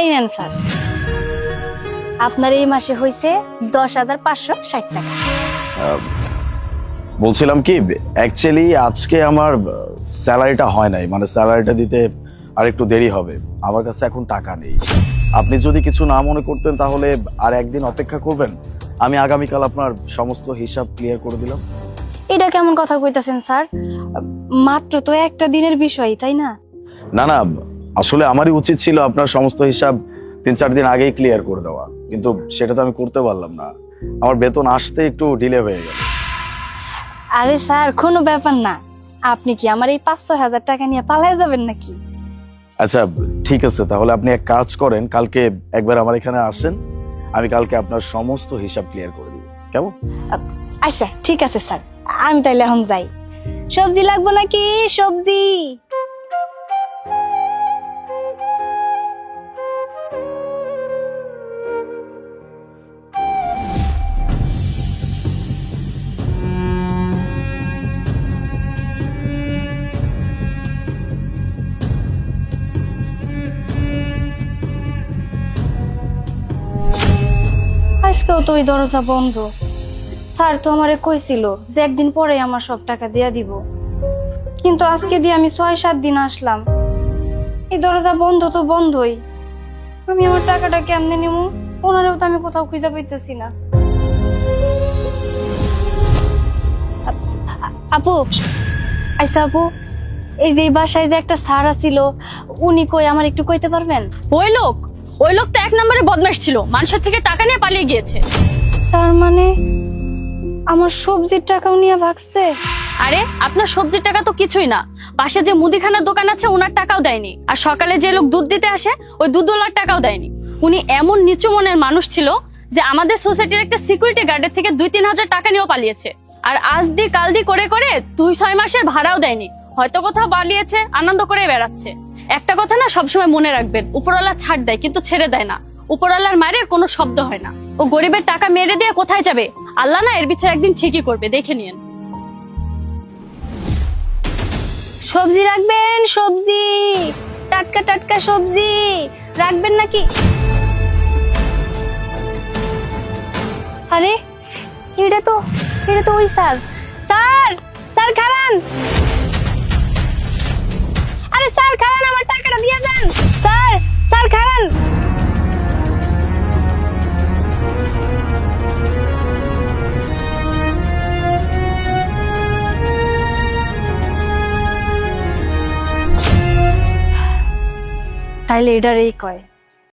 এই নেন স্যার, আপনার এই মাসে হয়েছে 10,560 টাকা। বলছিলাম কি, অ্যাকচুয়ালি আজকে আমার স্যালারিটা হয় নাই, মানে স্যালারিটা দিতে আর একটু দেরি হবে। আমার কাছে এখন টাকা নেই। আপনি যদি কিছু না মনে করতেন তাহলে আর একদিন অপেক্ষা করবেন। আমি আগামীকাল আপনার সমস্ত হিসাব ক্লিয়ার করে দিলাম। এটা কেমন কথা কইতাছেন স্যার? মাত্র তো একটা দিনের বিষয়, তাই না? না না, আসলে আমারই উচিত ছিল আপনার সমস্ত হিসাব 3-4 দিন আগেই ক্লিয়ার করে দেওয়া, কিন্তু সেটা তো আমি করতে পারলাম না। আমার বেতন আসতে একটু ডিলে হয়ে গেল। আরে স্যার, কোনো ব্যাপার না। আপনি কি আমার এই 5-6 হাজার টাকা নিয়ে পালাই যাবেন নাকি? আচ্ছা ঠিক আছে, তাহলে আপনি এক কাজ করেন, কালকে একবার আমার এখানে আসেন, আমি কালকে আপনার সমস্ত হিসাব ক্লিয়ার করে দিব, কেমন? আচ্ছা ঠিক আছে স্যার, আমি তাইলে এখন যাই। সবজি লাগবে নাকি? সবজি আজকেও তো ওই দরজা বন্ধ। স্যার তো আমারে কইছিল যে একদিন পরে আমার সব টাকা দিয়া দিব, কিন্তু আজকে দিয়ে আমি 6-7 দিন আসলাম, এই দরজা বন্ধ তো বন্ধই। আমি আমার টাকাটা কেমনে নিব? ওনারেও তো আমি কোথাও খুঁজে পাইতেছি না। আপু, আচ্ছা আপু, এই যে এই বাসায় যে একটা স্যার আছিল, উনি কই, আমার একটু কইতে পারবেন? ওই লোক তো 1 নম্বরে বদমাশ ছিল, মানুষের থেকে টাকা নিয়ে পালিয়ে গিয়েছে। তার মানে আমার সবজির টাকাও নিয়ে ভাগছে? আরে আপনার সবজির টাকা তো কিছুই না, পাশে যে মুদিখানার দোকান আছে ওনার টাকাও দেয়নি, আর সকালে যে লোক দুধ দিতে আসে ওই দুধওয়ালার টাকাও দেয়নি। উনি এমন নিচু মনের মানুষ ছিল যে আমাদের সোসাইটির একটা সিকিউরিটি গার্ডের থেকে 2-3 হাজার টাকা নিয়েও পালিয়েছে। আর আজ দি কাল দি করে করে 2-6 মাসের ভাড়াও দেয়নি। হয়তো কোথাও পালিয়েছে, আনন্দ করে বেড়াচ্ছে। একটা কথা না সবসময় মনে রাখবেন, উপরওয়ালা ছাড় দেয় কিন্তু ছেড়ে দেয় না। উপরওয়ালার মায়ের কোনো শব্দ হয় না। ও গরিবের টাকা মেরে দিয়ে কোথায় যাবে? আল্লাহ না এর বিচার একদিন ঠিকই করবে, দেখে নিন। সবজি রাখবেন? সবজি, টাটকা টাটকা সবজি রাখবেন নাকি? আরে এটা তো ওই স্যার। স্যার, স্যার খারান। আরে স্যার খারান, আমার টাকাটা দিয়ে যান। স্যার, স্যার খারান। তাইলে এটারই কয়